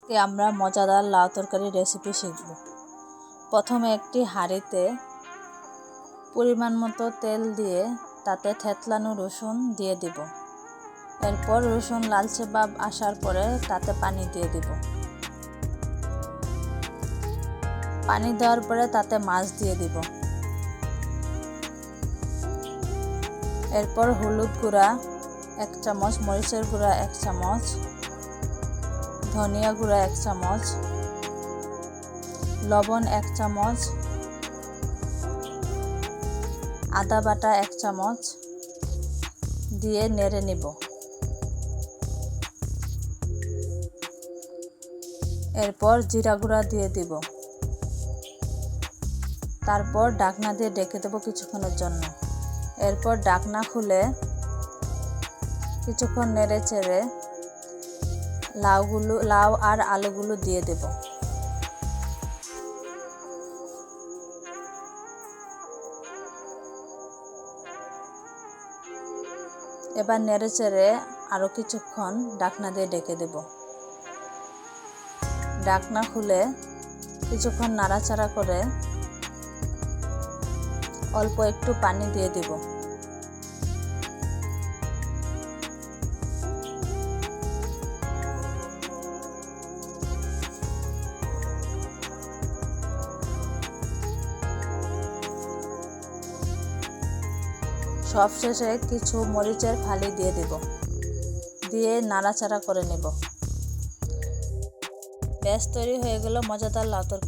আজকে আমরা মজাদার লাউ তরকারি রেসিপি শিখব। প্রথমে একটি হাঁড়িতে পরিমাণ মতো তেল দিয়ে তাতে থেতলানো রসুন দিয়ে দিব। এরপর রসুন লালচে ভাব আসার পরে তাতে পানি দিয়ে দিব। পানি দেওয়ার পরে তাতে মাছ দিয়ে দিব। এরপর হলুদ গুঁড়া 1 চামচ, মরিচের গুঁড়া 1 চামচ, ধনিয়া গুঁড়া 1 চামচ, লবণ 1 চামচ, আদা বাটা 1 চামচ দিয়ে নেড়ে নিব। এরপর জিরা গুঁড়া দিয়ে দিব। তারপর ঢাকনা দিয়ে ঢেকে দেব কিছুক্ষণের জন্য। এরপর ঢাকনা খুলে কিছুক্ষণ নেড়ে চেড়ে লাউ আর আলুগুলো দিয়ে দেব। এবার নেড়ে চেড়ে আরও কিছুক্ষণ ঢাকনা দিয়ে ঢেকে দেব। ঢাকনা খুলে কিছুক্ষণ নাড়াচাড়া করে অল্প একটু পানি দিয়ে দেব। সবশেষে কিছু মরিচের ফালি দিয়ে দেব, দিয়ে নাড়াচাড়া করে নেব। ব্যাস তৈরি হয়ে গেল মজাদার লাউ তরকারি।